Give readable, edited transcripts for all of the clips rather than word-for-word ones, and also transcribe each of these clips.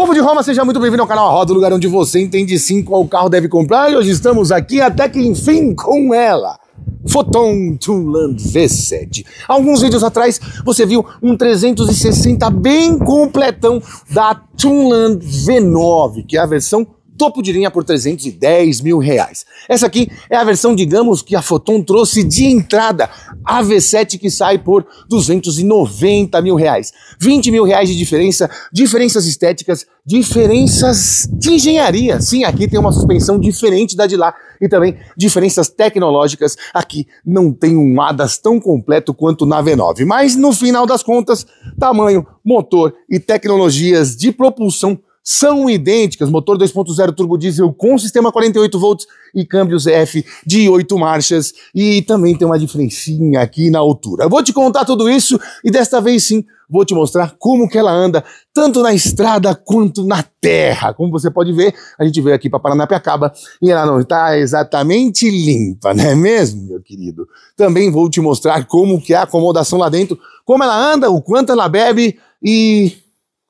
Povo de Roma, seja muito bem-vindo ao canal A Roda, o lugar onde você entende sim qual carro deve comprar. E hoje estamos aqui até que enfim com ela, Foton Tunland V7. Alguns vídeos atrás você viu um 360 bem completão da Tunland V9, que é a versão topo de linha por 310 mil reais. Essa aqui é a versão, digamos, que a Foton trouxe de entrada, a V7 que sai por 290 mil reais. 20 mil reais de diferença, diferenças estéticas, diferenças de engenharia. Sim, aqui tem uma suspensão diferente da de lá e também diferenças tecnológicas. Aqui não tem um ADAS tão completo quanto na V9, mas no final das contas, tamanho, motor e tecnologias de propulsão são idênticas. Motor 2.0 turbo diesel com sistema 48 volts e câmbio ZF de 8 marchas, e também tem uma diferencinha aqui na altura. Eu vou te contar tudo isso e desta vez sim vou te mostrar como que ela anda tanto na estrada quanto na terra. Como você pode ver, a gente veio aqui para Paranapiacaba e ela não está exatamente limpa, não é mesmo, meu querido? Também vou te mostrar como que é a acomodação lá dentro, como ela anda, o quanto ela bebe e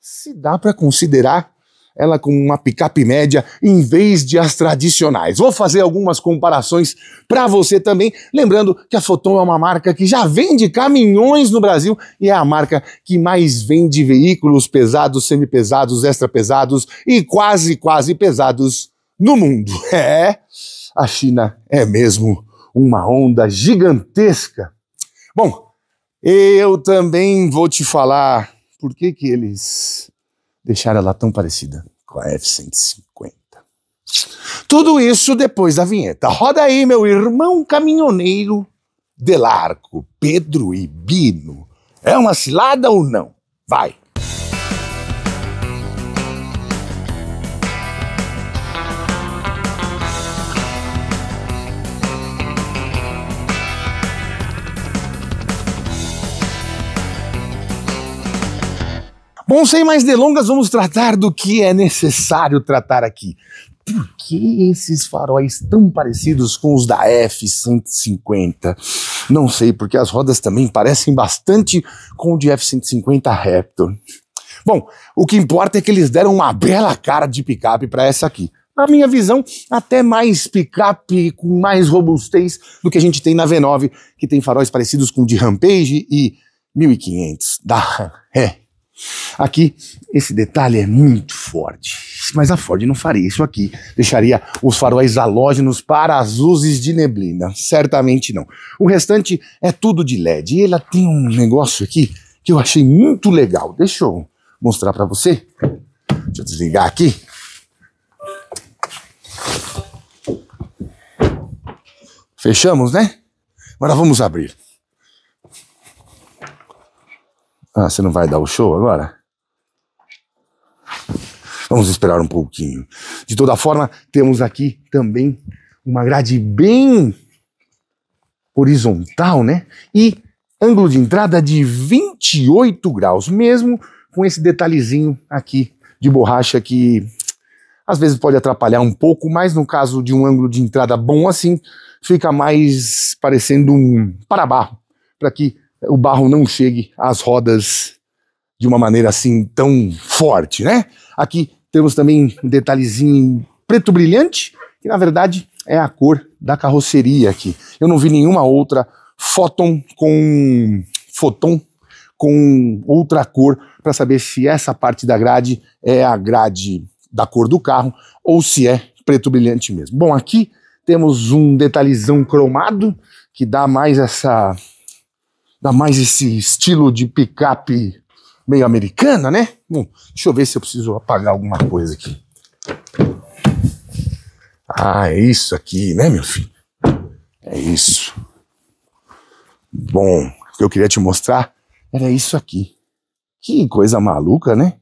se dá para considerar ela com uma picape média em vez de as tradicionais. Vou fazer algumas comparações para você também, lembrando que a Foton é uma marca que já vende caminhões no Brasil e é a marca que mais vende veículos pesados, semipesados, extra pesados e quase pesados no mundo. É, a China é mesmo uma onda gigantesca. Bom, eu também vou te falar por que eles deixaram ela tão parecida com a F-150. Tudo isso depois da vinheta. Roda aí, meu irmão caminhoneiro del Arco, Pedro e Bino. É uma cilada ou não? Vai! Bom, sem mais delongas, vamos tratar do que é necessário tratar aqui. Por que esses faróis tão parecidos com os da F-150? Não sei, porque as rodas também parecem bastante com o de F-150 Raptor. Bom, o que importa é que eles deram uma bela cara de picape para essa aqui. Na minha visão, até mais picape com mais robustez do que a gente tem na V9, que tem faróis parecidos com o de Rampage e 1500 da Aqui, esse detalhe é muito forte, mas a Ford não faria isso aqui. Deixaria os faróis halógenos para as luzes de neblina. Certamente não. O restante é tudo de LED. E ela tem um negócio aqui que eu achei muito legal. Deixa eu mostrar para você. Deixa eu desligar aqui. Fechamos, né? Agora vamos abrir. Ah, você não vai dar o show agora? Vamos esperar um pouquinho. De toda forma, temos aqui também uma grade bem horizontal, né? E ângulo de entrada de 28 graus, mesmo com esse detalhezinho aqui de borracha que às vezes pode atrapalhar um pouco, mas no caso de um ângulo de entrada bom assim, fica mais parecendo um para-barro, para que o barro não chegue às rodas de uma maneira assim tão forte, né? Aqui temos também um detalhezinho preto brilhante, que na verdade é a cor da carroceria aqui. Eu não vi nenhuma outra Foton com outra cor para saber se essa parte da grade é a grade da cor do carro ou se é preto brilhante mesmo. Bom, aqui temos um detalhezão cromado que dá mais esse estilo de picape meio americana, né? Bom, deixa eu ver se eu preciso apagar alguma coisa aqui. Ah, é isso aqui, né, meu filho? É isso. Bom, o que eu queria te mostrar era isso aqui. Que coisa maluca, né?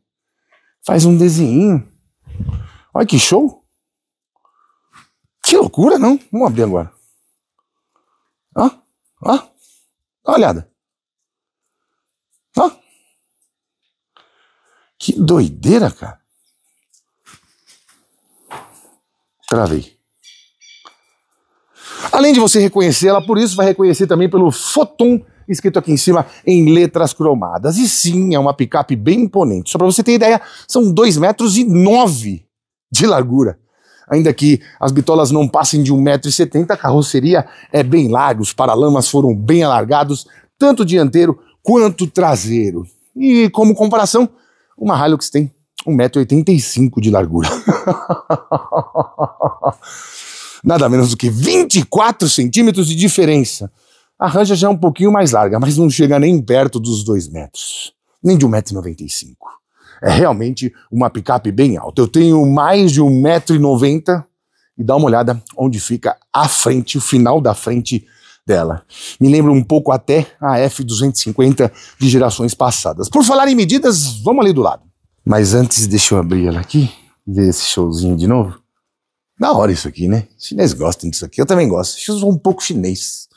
Faz um desenho. Olha que show. Que loucura, não? Vamos abrir agora. Ó, ó. Dá uma olhada. Ó. Que doideira, cara. Travei. Além de você reconhecer ela, por isso vai reconhecer também pelo Foton escrito aqui em cima em letras cromadas. E sim, é uma picape bem imponente. Só para você ter ideia, são 2,9 metros de largura. Ainda que as bitolas não passem de 1,70 m, a carroceria é bem larga, os paralamas foram bem alargados, tanto dianteiro quanto traseiro. E como comparação, uma Hilux tem 1,85 m de largura. Nada menos do que 24 centímetros de diferença. A Ranger já é um pouquinho mais larga, mas não chega nem perto dos 2 metros, nem de 1,95 m. É realmente uma picape bem alta. Eu tenho mais de 1,90 m e dá uma olhada onde fica a frente, o final da frente dela. Me lembra um pouco até a F250 de gerações passadas. Por falar em medidas, vamos ali do lado. Mas antes, deixa eu abrir ela aqui, ver esse showzinho de novo. Da hora isso aqui, né? Os chineses gostam disso aqui, eu também gosto. Eu sou um pouco chinês.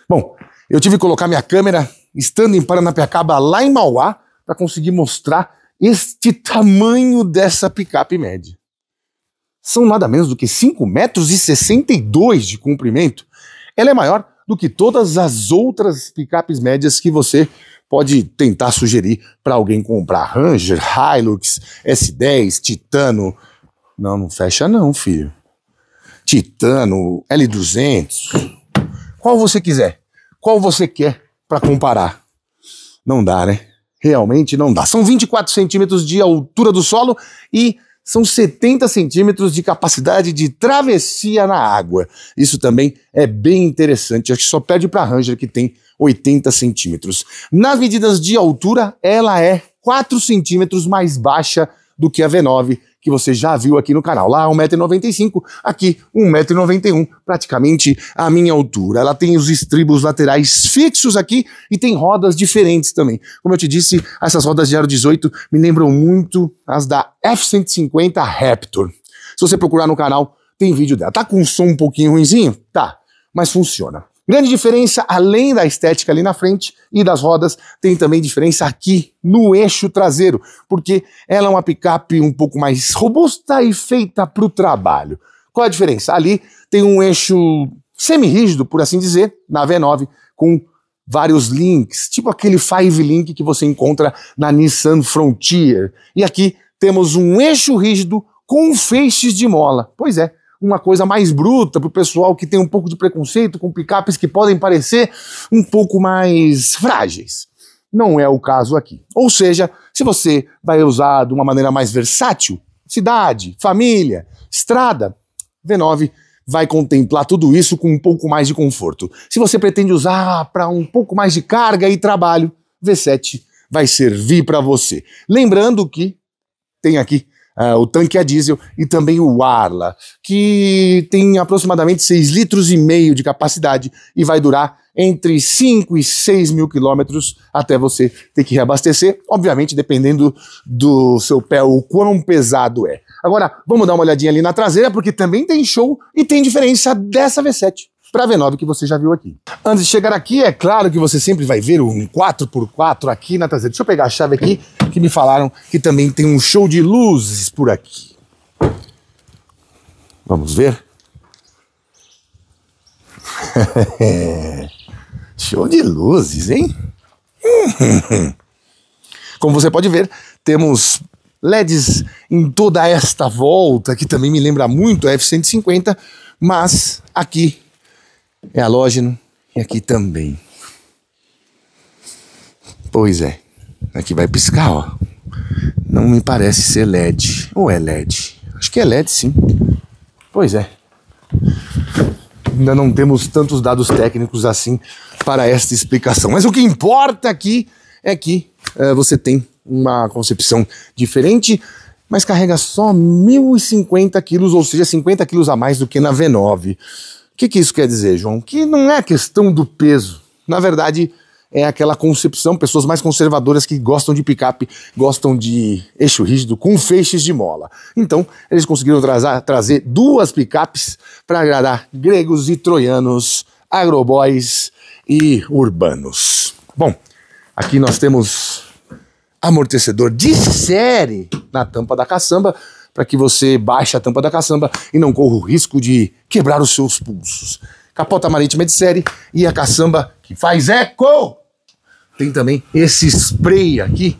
Bom, eu tive que colocar minha câmera estando em Paranapiacaba, lá em Mauá, para conseguir mostrar este tamanho dessa picape média. São nada menos do que 5,62 metros de comprimento. Ela é maior do que todas as outras picapes médias que você pode tentar sugerir para alguém comprar. Ranger, Hilux, S10, Titano. Não fecha não, filho. Titano, L200. Qual você quiser. Qual você quer para comparar. Não dá, né? Realmente não dá. São 24 centímetros de altura do solo e são 70 centímetros de capacidade de travessia na água. Isso também é bem interessante. Acho que só perde para a Ranger, que tem 80 centímetros. Nas medidas de altura, ela é 4 centímetros mais baixa do que a V9, que você já viu aqui no canal. Lá 1,95 m, aqui 1,91 m, praticamente a minha altura. Ela tem os estribos laterais fixos aqui e tem rodas diferentes também. Como eu te disse, essas rodas de aro 18 me lembram muito as da F150 Raptor. Se você procurar no canal, tem vídeo dela. Tá com um som um pouquinho ruinzinho? Tá, mas funciona. Grande diferença, além da estética ali na frente e das rodas, tem também diferença aqui no eixo traseiro, porque ela é uma picape um pouco mais robusta e feita para o trabalho. Qual é a diferença? Ali tem um eixo semi-rígido, por assim dizer, na V9, com vários links, tipo aquele 5-link que você encontra na Nissan Frontier. E aqui temos um eixo rígido com feixes de mola. Pois é, uma coisa mais bruta para o pessoal que tem um pouco de preconceito com picapes que podem parecer um pouco mais frágeis. Não é o caso aqui. Ou seja, se você vai usar de uma maneira mais versátil, cidade, família, estrada, V9 vai contemplar tudo isso com um pouco mais de conforto. Se você pretende usar para um pouco mais de carga e trabalho, V7 vai servir para você. Lembrando que tem aqui o tanque a diesel e também o Arla, que tem aproximadamente 6,5 litros de capacidade e vai durar entre 5 e 6 mil quilômetros até você ter que reabastecer, obviamente dependendo do seu pé, o quão pesado é. Agora, vamos dar uma olhadinha ali na traseira, porque também tem show e tem diferença dessa V7 para a V9 que você já viu aqui. Antes de chegar aqui, é claro que você sempre vai ver um 4x4 aqui na traseira. Deixa eu pegar a chave aqui, que me falaram que também tem um show de luzes por aqui. Vamos ver? Show de luzes, hein? Como você pode ver, temos LEDs em toda esta volta, que também me lembra muito a F150, mas aqui é halógeno e aqui também. Pois é, aqui vai piscar, ó. Não me parece ser LED. Ou é LED? Acho que é LED, sim. Pois é. Ainda não temos tantos dados técnicos assim para esta explicação. Mas o que importa aqui é que você tem uma concepção diferente, mas carrega só 1.050 quilos, ou seja, 50 quilos a mais do que na V9. O que isso quer dizer, João? Que não é questão do peso. Na verdade, é aquela concepção, pessoas mais conservadoras que gostam de picape, gostam de eixo rígido com feixes de mola. Então, eles conseguiram trazer duas picapes para agradar gregos e troianos, agroboys e urbanos. Bom, aqui nós temos amortecedor de série na tampa da caçamba, para que você baixe a tampa da caçamba e não corra o risco de quebrar os seus pulsos. capota marítima de série e a caçamba que faz eco. Tem também esse spray aqui.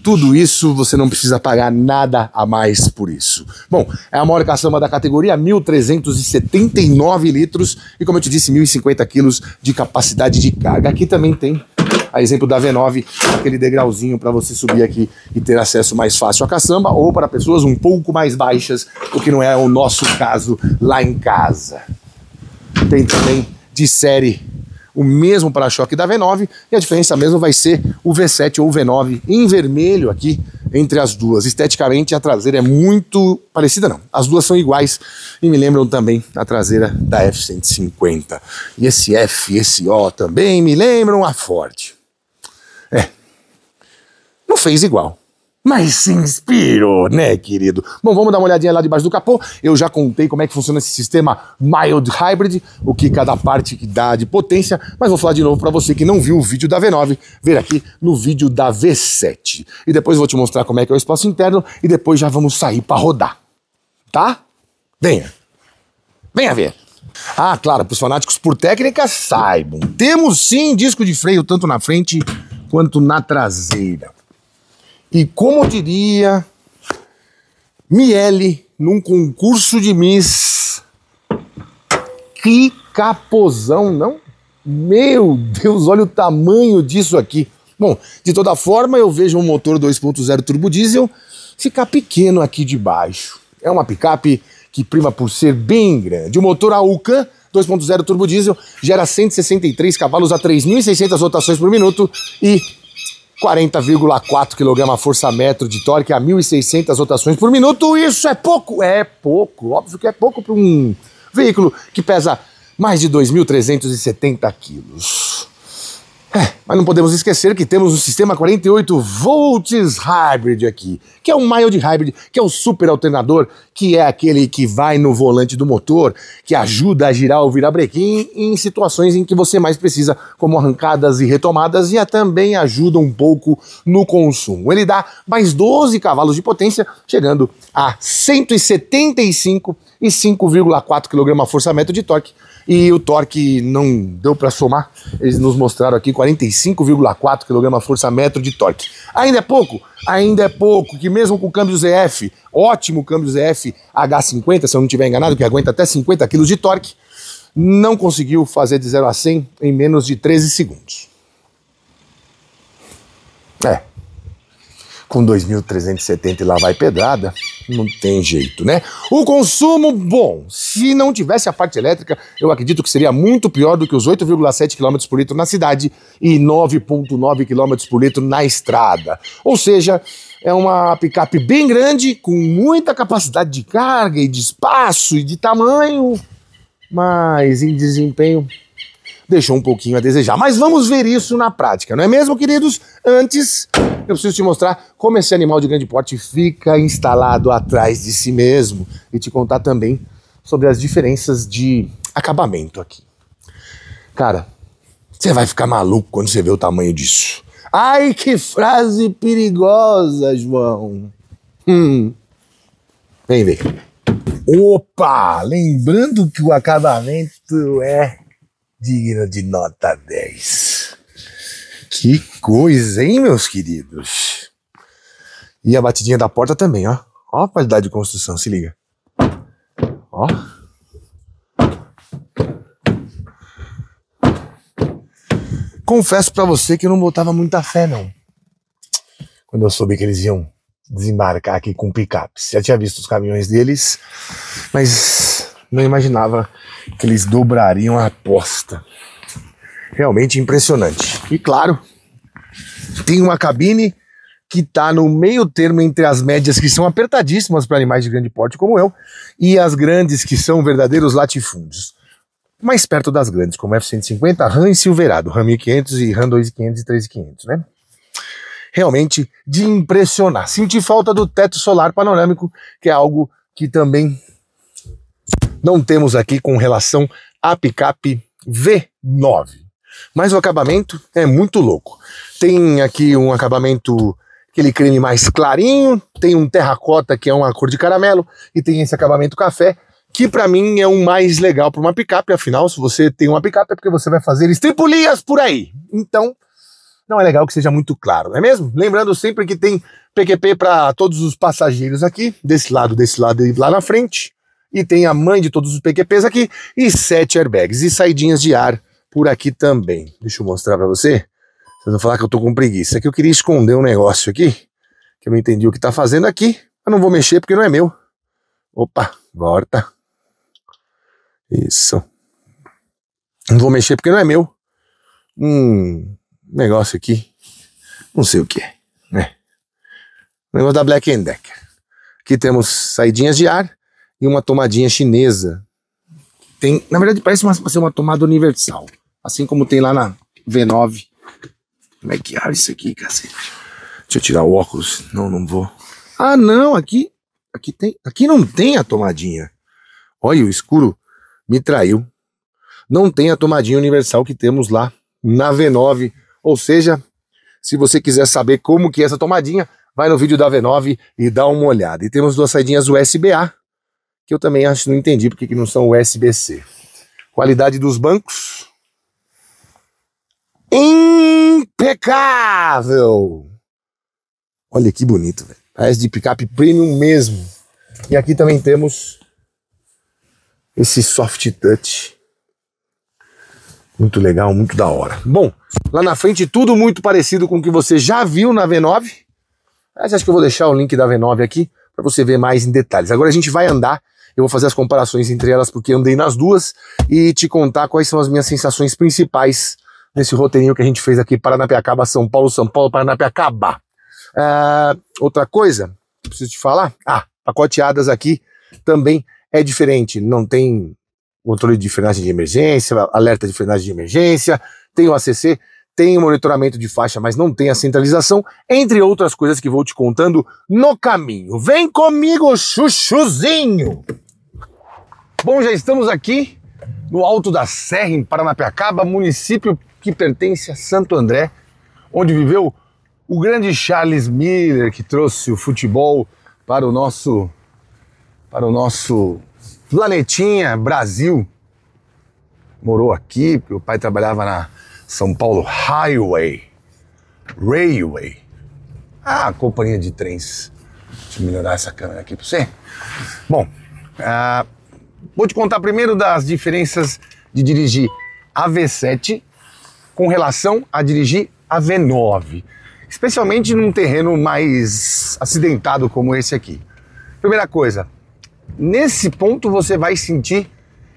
Tudo isso você não precisa pagar nada a mais por isso. Bom, é a maior caçamba da categoria, 1.379 litros e, como eu te disse, 1.050 quilos de capacidade de carga. Aqui também tem, a exemplo da V9, aquele degrauzinho para você subir aqui e ter acesso mais fácil à caçamba, ou para pessoas um pouco mais baixas, o que não é o nosso caso lá em casa. Tem também de série o mesmo para-choque da V9 e a diferença mesmo vai ser o V7 ou o V9 em vermelho aqui entre as duas. Esteticamente a traseira é muito parecida, não. As duas são iguais e me lembram também a traseira da F-150. E esse F e esse O também me lembram a Ford. Não fez igual, mas se inspirou, né, querido? Bom, vamos dar uma olhadinha lá debaixo do capô. Eu já contei como é que funciona esse sistema Mild Hybrid, o que cada parte que dá de potência, mas vou falar de novo para você que não viu o vídeo da V9, ver aqui no vídeo da V7. E depois vou te mostrar como é que é o espaço interno e depois já vamos sair para rodar, tá? Venha ver. Ah, claro, para os fanáticos por técnica, saibam. Temos sim disco de freio tanto na frente quanto na traseira. E como diria Miele num concurso de Miss, que capozão, não? Meu Deus, olha o tamanho disso aqui. Bom, de toda forma eu vejo um motor 2.0 turbo diesel ficar pequeno aqui de baixo. É uma picape que prima por ser bem grande. O motor Aucan 2.0 turbo diesel gera 163 cavalos a 3.600 rotações por minuto e 40,4 kgfm de torque a 1.600 rotações por minuto. Isso é pouco? É pouco, óbvio que é pouco para um veículo que pesa mais de 2.370 quilos. Mas não podemos esquecer que temos um sistema 48 volts hybrid aqui, que é um mild hybrid, que é o super alternador, que é aquele que vai no volante do motor, que ajuda a girar o virabrequim em situações em que você mais precisa, como arrancadas e retomadas, e também ajuda um pouco no consumo. Ele dá mais 12 cavalos de potência, chegando a 175 e 5,4 kgfm de torque. E o torque não deu para somar, eles nos mostraram aqui 45,4 kgfm de torque. Ainda é pouco, que mesmo com o câmbio ZF, ótimo câmbio ZF H50, se eu não estiver enganado, que aguenta até 50 kg de torque, não conseguiu fazer de 0 a 100 em menos de 13 segundos. Com 2.370 e lá vai pedrada, não tem jeito, né? O consumo, bom, se não tivesse a parte elétrica, eu acredito que seria muito pior do que os 8,7 km por litro na cidade e 9,9 km por litro na estrada. Ou seja, é uma picape bem grande, com muita capacidade de carga e de espaço e de tamanho, mas em desempenho deixou um pouquinho a desejar. Mas vamos ver isso na prática, não é mesmo, queridos? Antes, eu preciso te mostrar como esse animal de grande porte fica instalado atrás de si mesmo e te contar também sobre as diferenças de acabamento aqui. Cara, você vai ficar maluco quando você vê o tamanho disso. Ai, que frase perigosa, João. Vem ver. Opa! Lembrando que o acabamento é digno de nota 10. Que coisa, hein, meus queridos? E a batidinha da porta também, ó. Ó a qualidade de construção, se liga. Ó. Confesso pra você que eu não botava muita fé, não. Quando eu soube que eles iam desembarcar aqui com picapes. Já tinha visto os caminhões deles, mas não imaginava que eles dobrariam a aposta. Realmente impressionante. E claro, tem uma cabine que está no meio termo entre as médias, que são apertadíssimas para animais de grande porte como eu, e as grandes, que são verdadeiros latifúndios. Mais perto das grandes, como F-150, Ram e Silverado, Ram 1500 e Ram 2500 e 3500, né? Realmente de impressionar. Senti falta do teto solar panorâmico, que é algo que também não temos aqui com relação à picape V9. Mas o acabamento é muito louco. Tem aqui um acabamento, aquele creme mais clarinho, tem um terracota que é uma cor de caramelo, e tem esse acabamento café, que para mim é o mais legal para uma picape. Afinal, se você tem uma picape é porque você vai fazer estripulias por aí. Então, não é legal que seja muito claro, não é mesmo? Lembrando sempre que tem PQP para todos os passageiros aqui, desse lado e lá na frente. E tem a mãe de todos os PQPs aqui e 7 airbags e saidinhas de ar por aqui também. Deixa eu mostrar para você. Vocês vão falar que eu tô com preguiça. É que eu queria esconder um negócio aqui, que eu não entendi o que tá fazendo aqui. Eu não vou mexer porque não é meu. Opa, volta. Isso. Não vou mexer porque não é meu. Negócio aqui. Não sei o que é, né? Negócio da Black & Decker. Aqui temos saidinhas de ar e uma tomadinha chinesa. Tem, na verdade parece ser uma tomada universal. Assim como tem lá na V9. Como é que abre isso aqui, cacete? Deixa eu tirar o óculos. Não vou. Ah, não, aqui não tem a tomadinha. Olha, o escuro me traiu. Não tem a tomadinha universal que temos lá na V9. Ou seja, se você quiser saber como que é essa tomadinha, vai no vídeo da V9 e dá uma olhada. E temos duas saidinhas USB-A, que eu também acho que não entendi porque que não são USB-C. Qualidade dos bancos. Impecável! Olha que bonito, velho. Parece de picape premium mesmo. E aqui também temos esse soft touch. Muito legal, muito da hora. Bom, lá na frente tudo muito parecido com o que você já viu na V9. Mas acho que eu vou deixar o link da V9 aqui para você ver mais em detalhes. Agora a gente vai andar, eu vou fazer as comparações entre elas porque andei nas duas e te contar quais são as minhas sensações principais nesse roteirinho que a gente fez aqui, Paranapiacaba, São Paulo, Paranapiacaba. Outra coisa que eu preciso te falar, pacoteadas aqui também é diferente, não tem controle de frenagem de emergência, alerta de frenagem de emergência, tem o ACC, tem o monitoramento de faixa, mas não tem a centralização, entre outras coisas que vou te contando no caminho. Vem comigo, chuchuzinho! Bom, já estamos aqui no Alto da Serra, em Paranapiacaba, município que pertence a Santo André, onde viveu o grande Charles Miller, que trouxe o futebol para o nosso planetinha Brasil. Morou aqui, porque o pai trabalhava na São Paulo Railway, companhia de trens. Deixa eu melhorar essa câmera aqui para você. Bom, vou te contar primeiro das diferenças de dirigir a V7 com relação a dirigir a V9, especialmente num terreno mais acidentado como esse aqui. Primeira coisa, nesse ponto você vai sentir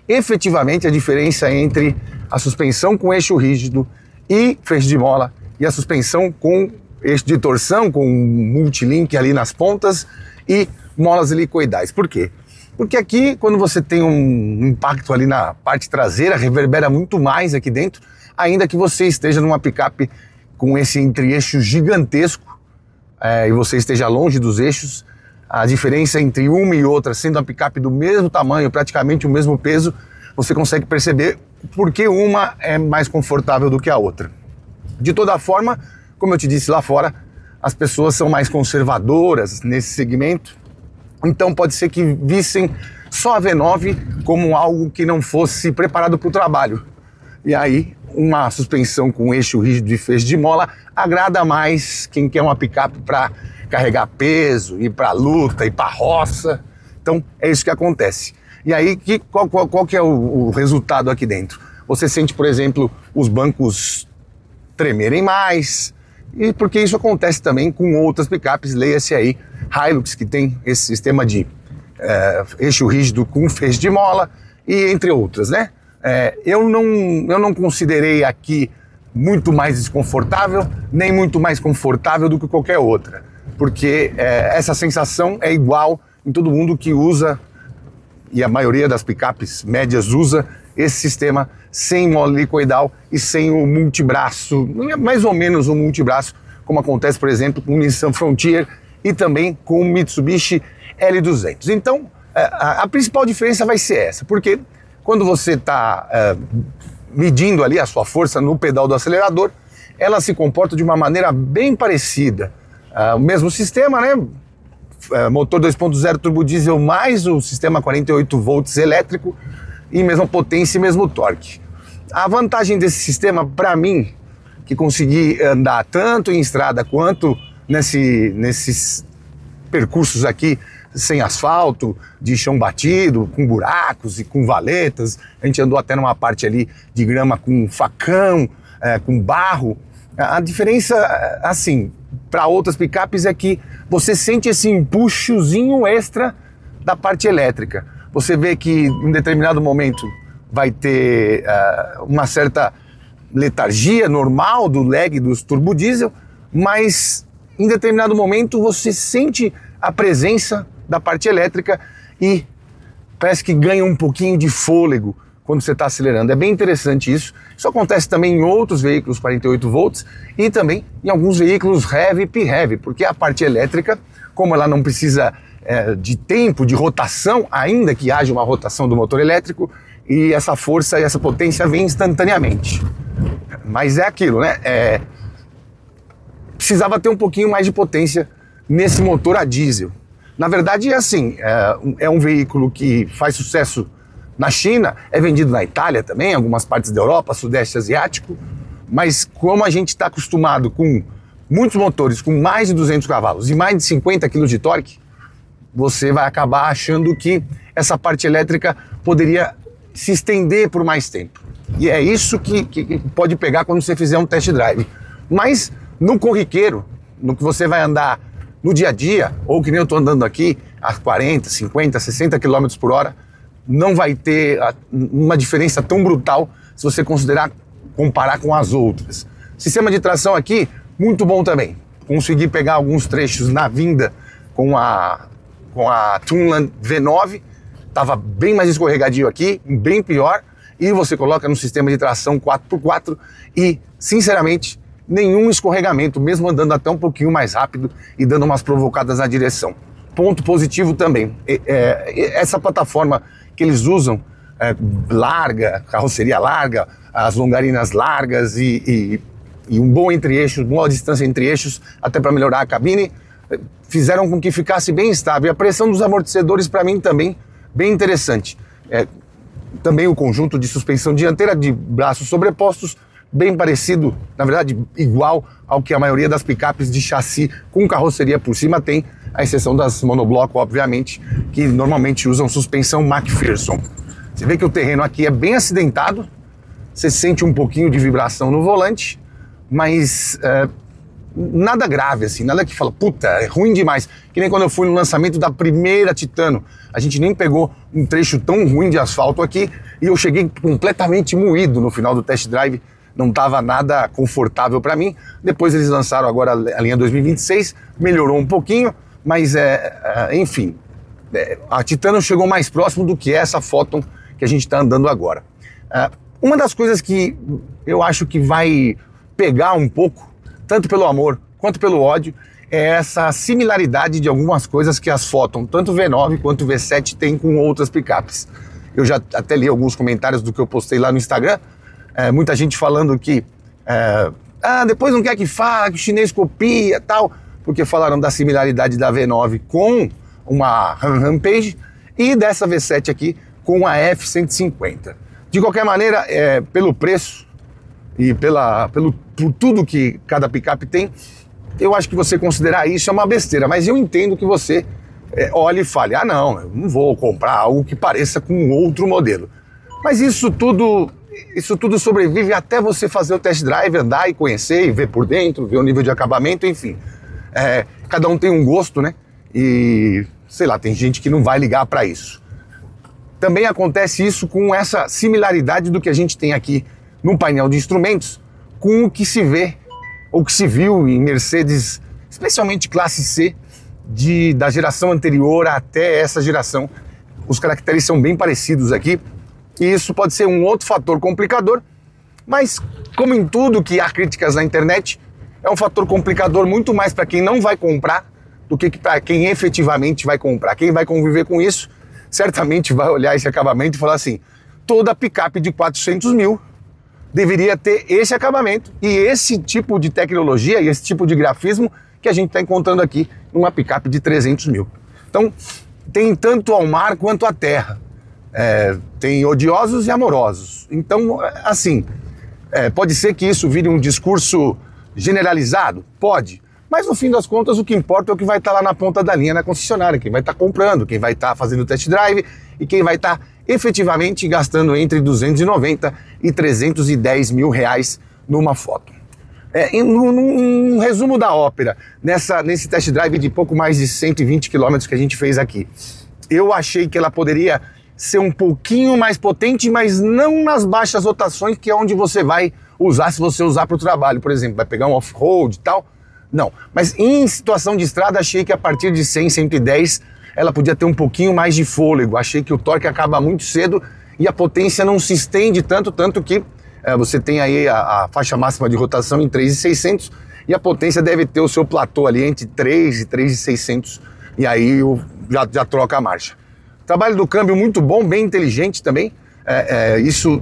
efetivamente a diferença entre a suspensão com eixo rígido e feixe de mola e a suspensão com eixo de torção, com multilink ali nas pontas e molas helicoidais. Por quê? Porque aqui, quando você tem um impacto ali na parte traseira, reverbera muito mais aqui dentro, ainda que você esteja numa picape com esse entre-eixo gigantesco e você esteja longe dos eixos. A diferença entre uma e outra, sendo a picape do mesmo tamanho, praticamente o mesmo peso, você consegue perceber porque uma é mais confortável do que a outra. De toda forma, como eu te disse lá fora, as pessoas são mais conservadoras nesse segmento, então pode ser que vissem só a V9 como algo que não fosse preparado para o trabalho. E aí, uma suspensão com eixo rígido e feixe de mola agrada mais quem quer uma picape para carregar peso, ir para luta, ir para roça. Então é isso que acontece. E aí qual que é o resultado aqui dentro? Você sente, por exemplo, os bancos tremerem mais, e porque isso acontece também com outras picapes, leia-se aí Hilux, que tem esse sistema de eixo rígido com feixe de mola, e entre outras, né? Eu não considerei aqui muito mais desconfortável, nem muito mais confortável do que qualquer outra, porque essa sensação é igual em todo mundo que usa, e a maioria das picapes médias usa esse sistema sem mola helicoidal e sem o multibraço, mais ou menos o multibraço, como acontece, por exemplo, com o Nissan Frontier e também com o Mitsubishi L200. Então, a principal diferença vai ser essa, porque quando você está medindo ali a sua força no pedal do acelerador, ela se comporta de uma maneira bem parecida. O mesmo sistema, né? motor 2.0 turbo diesel mais o sistema 48 volts elétrico e mesma potência e mesmo torque. A vantagem desse sistema, para mim, que consegui andar tanto em estrada quanto nesses percursos aqui sem asfalto, de chão batido, com buracos e com valetas, a gente andou até numa parte ali de grama com facão, com barro. A diferença, assim, para outras picapes é que você sente esse empuxozinho extra da parte elétrica. Você vê que em determinado momento vai ter uma certa letargia normal do lag dos turbo diesel, mas em determinado momento você sente a presença da parte elétrica e parece que ganha um pouquinho de fôlego quando você está acelerando. É bem interessante isso. Isso acontece também em outros veículos 48 volts e também em alguns veículos heavy e heavy, porque a parte elétrica, como ela não precisa de tempo de rotação, ainda que haja uma rotação do motor elétrico, e essa força e essa potência vem instantaneamente. Mas é aquilo, né? Precisava ter um pouquinho mais de potência nesse motor a diesel. Na verdade, é assim, é um veículo que faz sucesso na China, é vendido na Itália também, algumas partes da Europa, Sudeste Asiático, mas como a gente está acostumado com muitos motores com mais de 200 cavalos e mais de 50 kg de torque, você vai acabar achando que essa parte elétrica poderia se estender por mais tempo. E é isso que pode pegar quando você fizer um test drive. Mas no corriqueiro, no que você vai andar no dia a dia, ou que nem eu estou andando aqui, a 40, 50, 60 km por hora, não vai ter uma diferença tão brutal se você comparar com as outras. Sistema de tração aqui, muito bom também. Consegui pegar alguns trechos na vinda com a Tunland V9, estava bem mais escorregadio aqui, bem pior, e você coloca no sistema de tração 4x4 e, sinceramente, nenhum escorregamento, mesmo andando até um pouquinho mais rápido e dando umas provocadas na direção. Ponto positivo também, essa plataforma que eles usam, larga, carroceria larga, as longarinas largas e um bom entre-eixos, boa distância entre eixos, até para melhorar a cabine, fizeram com que ficasse bem estável. E a pressão dos amortecedores, para mim, também bem interessante. Também o conjunto de suspensão dianteira de braços sobrepostos, bem parecido, na verdade igual ao que a maioria das picapes de chassi com carroceria por cima tem, à exceção das monobloco, obviamente, que normalmente usam suspensão McPherson. Você vê que o terreno aqui é bem acidentado, você sente um pouquinho de vibração no volante, mas nada grave assim, nada que fala, puta, é ruim demais. Que nem quando eu fui no lançamento da primeira Titano, a gente nem pegou um trecho tão ruim de asfalto aqui e eu cheguei completamente moído no final do test drive. Não estava nada confortável para mim. Depois eles lançaram agora a linha 2026, melhorou um pouquinho, mas enfim, a Titano chegou mais próximo do que essa Photon que a gente está andando agora. Uma das coisas que eu acho que vai pegar um pouco, tanto pelo amor quanto pelo ódio, é essa similaridade de algumas coisas que as Photon, tanto o V9 quanto o V7, tem com outras picapes. Eu já até li alguns comentários do que eu postei lá no Instagram, muita gente falando que depois não quer que fale, que o chinês copia e tal, porque falaram da similaridade da V9 com uma Rampage e dessa V7 aqui com a F-150. De qualquer maneira, pelo preço e por tudo que cada picape tem, eu acho que você considerar isso é uma besteira, mas eu entendo que você olhe e fale, não, eu não vou comprar algo que pareça com outro modelo. Mas isso tudo sobrevive até você fazer o test drive, andar e conhecer, e ver por dentro, ver o nível de acabamento, enfim. Cada um tem um gosto, né? E, sei lá, tem gente que não vai ligar para isso. Também acontece isso com essa similaridade do que a gente tem aqui no painel de instrumentos com o que se vê, ou que se viu em Mercedes, especialmente classe C, da geração anterior até essa geração. Os caracteres são bem parecidos aqui, e isso pode ser um outro fator complicador, mas como em tudo que há críticas na internet, é um fator complicador muito mais para quem não vai comprar do que para quem efetivamente vai comprar. Quem vai conviver com isso, certamente vai olhar esse acabamento e falar assim, toda picape de 400 mil deveria ter esse acabamento e esse tipo de tecnologia e esse tipo de grafismo que a gente está encontrando aqui numa picape de 300 mil. Então, tem tanto ao mar quanto à terra. Tem odiosos e amorosos. Então, assim, pode ser que isso vire um discurso generalizado? Pode. Mas, no fim das contas, o que importa é o que vai estar lá na ponta da linha na concessionária, quem vai estar comprando, quem vai estar fazendo o test drive e quem vai estar efetivamente gastando entre 290 e 310 mil reais numa foto. Um resumo da ópera, nesse test drive de pouco mais de 120 km que a gente fez aqui, eu achei que ela poderia ser um pouquinho mais potente, mas não nas baixas rotações, que é onde você vai usar se você usar para o trabalho, por exemplo, vai pegar um off-road e tal. Não, mas em situação de estrada achei que a partir de 100, 110 ela podia ter um pouquinho mais de fôlego. Achei que o torque acaba muito cedo e a potência não se estende tanto que você tem aí a faixa máxima de rotação em 3.600 e a potência deve ter o seu platô ali entre 3 e 3.600 e aí já troca a marcha. Trabalho do câmbio muito bom, bem inteligente também. Isso,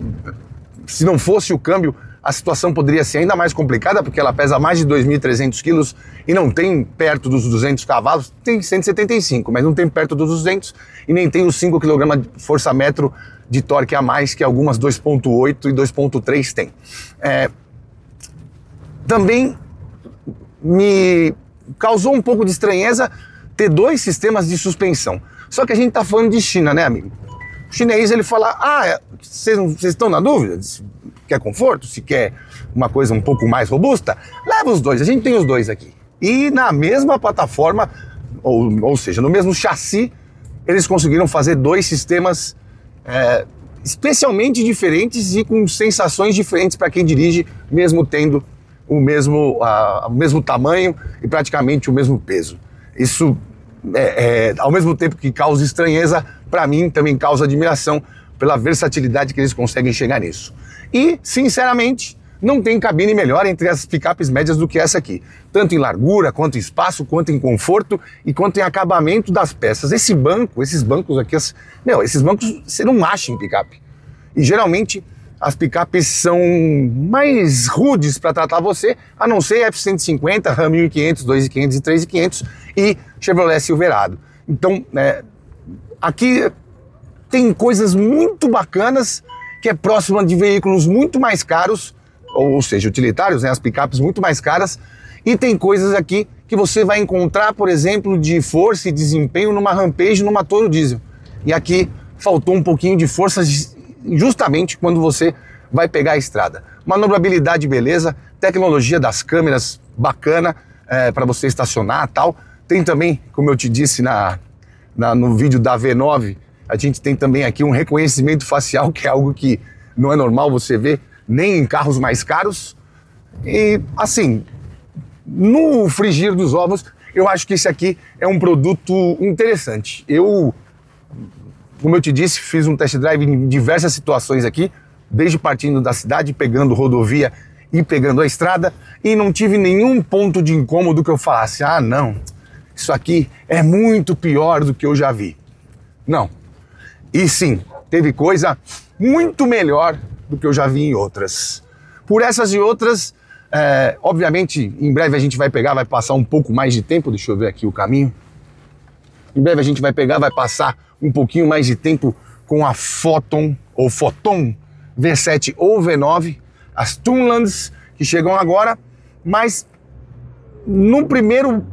se não fosse o câmbio, a situação poderia ser ainda mais complicada, porque ela pesa mais de 2.300 quilos e não tem perto dos 200 cavalos, tem 175, mas não tem perto dos 200 e nem tem os 5 kg de força-metro de torque a mais que algumas 2.8 e 2.3 tem. Também me causou um pouco de estranheza ter dois sistemas de suspensão. Só que a gente tá falando de China, né, amigo? O chinês, ele fala, vocês estão na dúvida? Quer conforto? Se quer uma coisa um pouco mais robusta? Leva os dois, a gente tem os dois aqui. E na mesma plataforma, ou seja, no mesmo chassi, eles conseguiram fazer dois sistemas especialmente diferentes e com sensações diferentes para quem dirige, mesmo tendo o mesmo tamanho e praticamente o mesmo peso. Isso, ao mesmo tempo que causa estranheza, para mim também causa admiração pela versatilidade que eles conseguem chegar nisso. E, sinceramente, não tem cabine melhor entre as picapes médias do que essa aqui. Tanto em largura, quanto em espaço, quanto em conforto e quanto em acabamento das peças. Esses bancos aqui, esses bancos você não acha em picape. E geralmente as picapes são mais rudes para tratar você, a não ser F-150, Ram 1500, 2500 e 3500 e Chevrolet Silverado. Então, aqui tem coisas muito bacanas, que é próxima de veículos muito mais caros, ou seja, utilitários, as picapes muito mais caras, e tem coisas aqui que você vai encontrar, por exemplo, de força e desempenho numa Rampage, numa Toro Diesel. E aqui faltou um pouquinho de força justamente quando você vai pegar a estrada. Manobrabilidade, beleza, tecnologia das câmeras, bacana, para você estacionar e tal. Tem também, como eu te disse no vídeo da V9, a gente tem também aqui um reconhecimento facial, que é algo que não é normal você ver nem em carros mais caros. E assim, no frigir dos ovos, eu acho que esse aqui é um produto interessante. Como eu te disse, fiz um test drive em diversas situações aqui, desde partindo da cidade, pegando rodovia e pegando a estrada, e não tive nenhum ponto de incômodo que eu falasse, não, isso aqui é muito pior do que eu já vi. Não. E sim, teve coisa muito melhor do que eu já vi em outras. Por essas e outras, obviamente, em breve a gente vai passar um pouco mais de tempo, deixa eu ver aqui o caminho. Em breve a gente vai passar um pouquinho mais de tempo com a Foton V7 ou V9, as Tunlands que chegam agora, mas no primeiro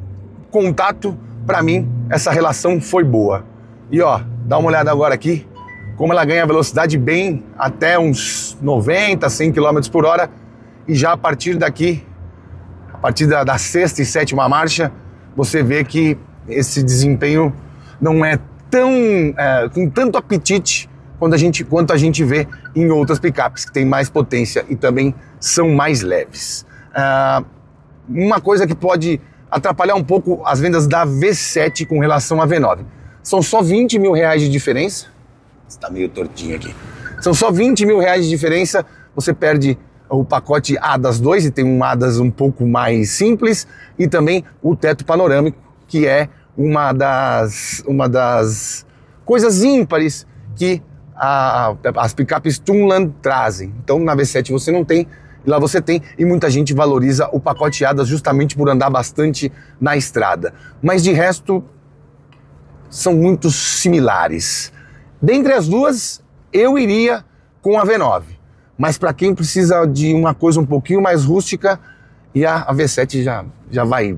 contato, para mim, essa relação foi boa. E dá uma olhada agora aqui, como ela ganha velocidade bem até uns 90, 100 km por hora, e já a partir daqui, a partir da sexta e sétima marcha, você vê que esse desempenho não é com tanto apetite quanto a gente vê em outras picapes que têm mais potência e também são mais leves. Uma coisa que pode atrapalhar um pouco as vendas da V7 com relação à V9. São só 20 mil reais de diferença. Está meio tortinho aqui. São só 20 mil reais de diferença. Você perde o pacote ADAS 2 e tem um ADAS um pouco mais simples e também o teto panorâmico, que é uma das coisas ímpares que as picapes Tunland trazem. Então na V7 você não tem E lá você tem, e muita gente valoriza o pacote Hadas justamente por andar bastante na estrada. Mas de resto, são muito similares. Dentre as duas, eu iria com a V9. Mas para quem precisa de uma coisa um pouquinho mais rústica, e a V7 já vai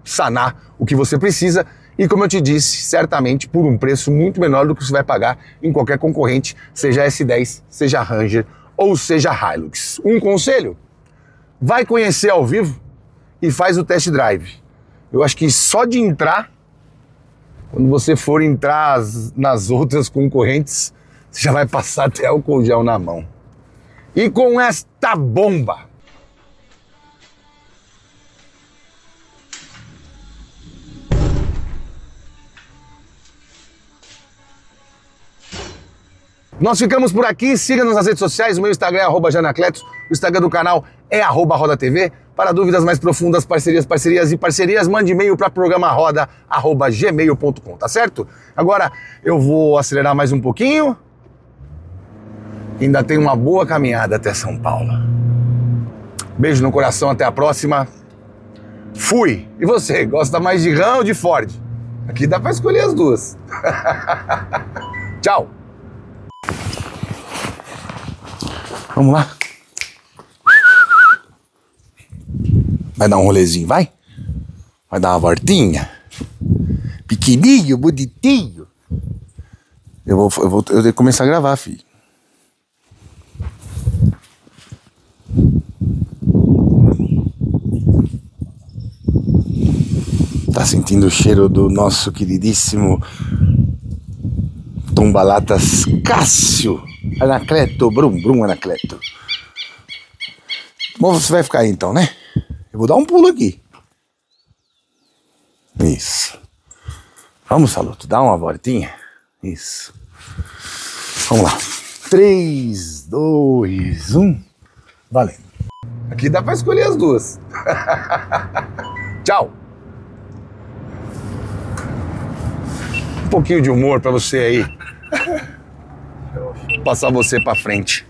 sanar o que você precisa. E como eu te disse, certamente por um preço muito menor do que você vai pagar em qualquer concorrente, seja S10, seja Ranger ou seja Hilux. Um conselho? Vai conhecer ao vivo e faz o test drive. Eu acho que só de entrar, quando você for entrar nas outras concorrentes, você já vai passar até álcool gel na mão. E com esta bomba, nós ficamos por aqui. Siga-nos nas redes sociais. O meu Instagram é @janacletos. O Instagram do canal é @rodatv. Para dúvidas mais profundas, parcerias, mande e-mail para programaroda@gmail.com, tá certo? Agora eu vou acelerar mais um pouquinho. Ainda tem uma boa caminhada até São Paulo. Beijo no coração, até a próxima. Fui! E você, gosta mais de Ram ou de Ford? Aqui dá para escolher as duas. Tchau! Vamos lá. Vai dar um rolezinho, vai? Vai dar uma voltinha? Pequenininho, bonitinho. Eu tenho que começar a gravar, filho. Tá sentindo o cheiro do nosso queridíssimo Tombalatas Cássio Anacleto, Brum Anacleto. Bom, você vai ficar aí então, né? Eu vou dar um pulo aqui. Isso. Vamos, Saloto, dá uma voltinha. Isso. Vamos lá. 3, 2, 1. Valendo. Aqui dá pra escolher as duas. Tchau. Um pouquinho de humor pra você aí. Passar você pra frente.